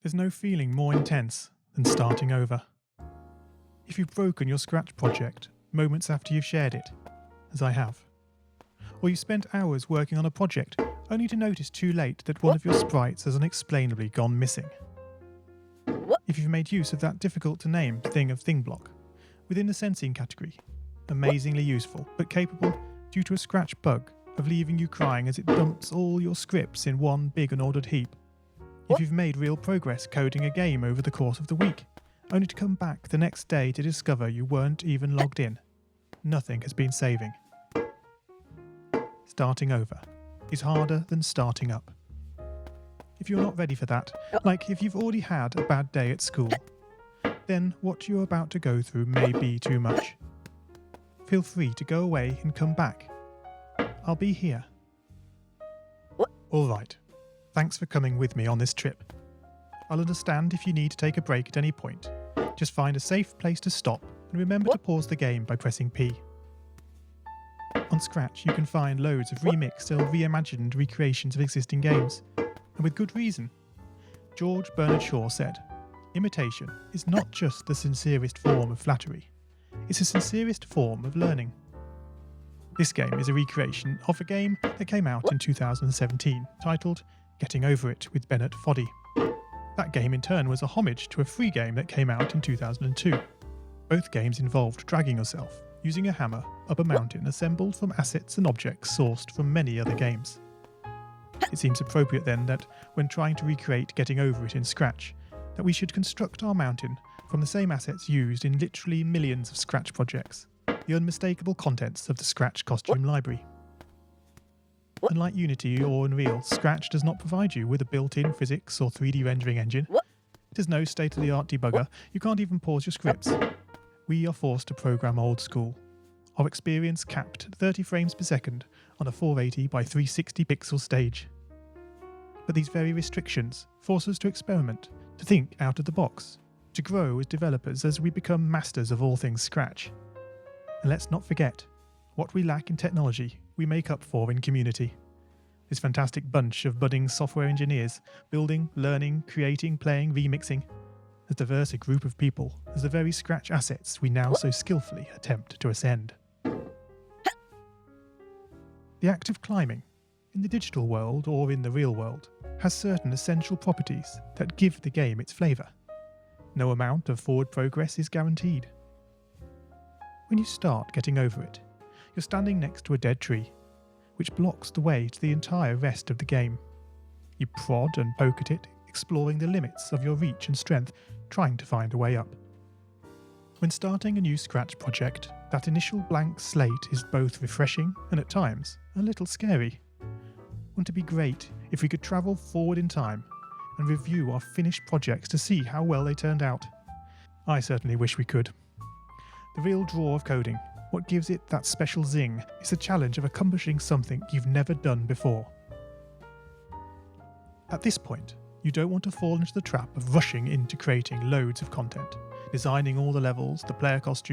There's no feeling more intense than starting over. If you've broken your Scratch project moments after you've shared it, as I have, or you spent hours working on a project only to notice too late that one of your sprites has unexplainably gone missing. If you've made use of that difficult to name thing of thing block within the sensing category, amazingly useful but capable due to a Scratch bug of leaving you crying as it dumps all your scripts in one big unordered heap. If you've made real progress coding a game over the course of the week, only to come back the next day to discover you weren't even logged in, nothing has been saving. Starting over is harder than starting up. If you're not ready for that, like if you've already had a bad day at school, then what you're about to go through may be too much. Feel free to go away and come back. I'll be here. Alright, thanks for coming with me on this trip. I'll understand if you need to take a break at any point. Just find a safe place to stop and remember to pause the game by pressing P. On Scratch you can find loads of remixed or reimagined recreations of existing games, and with good reason. George Bernard Shaw said, "Imitation is not just the sincerest form of flattery, it's the sincerest form of learning." This game is a recreation of a game that came out in 2017, titled Getting Over It with Bennett Foddy. That game in turn was a homage to a free game that came out in 2002. Both games involved dragging yourself, using a hammer, up a mountain assembled from assets and objects sourced from many other games. It seems appropriate then that, when trying to recreate Getting Over It in Scratch, that we should construct our mountain from the same assets used in literally millions of Scratch projects, the unmistakable contents of the Scratch costume library. Unlike Unity or Unreal, Scratch does not provide you with a built-in physics or 3D rendering engine. There's no state-of-the-art debugger, you can't even pause your scripts. We are forced to program old school. Our experience capped at 30 frames per second on a 480 by 360 pixel stage. But these very restrictions force us to experiment, to think out of the box, to grow as developers as we become masters of all things Scratch. And let's not forget, what we lack in technology, we make up for in community. This fantastic bunch of budding software engineers, building, learning, creating, playing, remixing, as diverse a group of people as the very Scratch assets we now so skillfully attempt to ascend. The act of climbing, in the digital world or in the real world, has certain essential properties that give the game its flavour. No amount of forward progress is guaranteed. When you start Getting Over It, you're standing next to a dead tree, which blocks the way to the entire rest of the game. You prod and poke at it, exploring the limits of your reach and strength, trying to find a way up. When starting a new Scratch project, that initial blank slate is both refreshing and at times a little scary. Wouldn't it be great if we could travel forward in time and review our finished projects to see how well they turned out? I certainly wish we could. The real draw of coding, what gives it that special zing, is the challenge of accomplishing something you've never done before. At this point, you don't want to fall into the trap of rushing into creating loads of content, designing all the levels, the player costumes,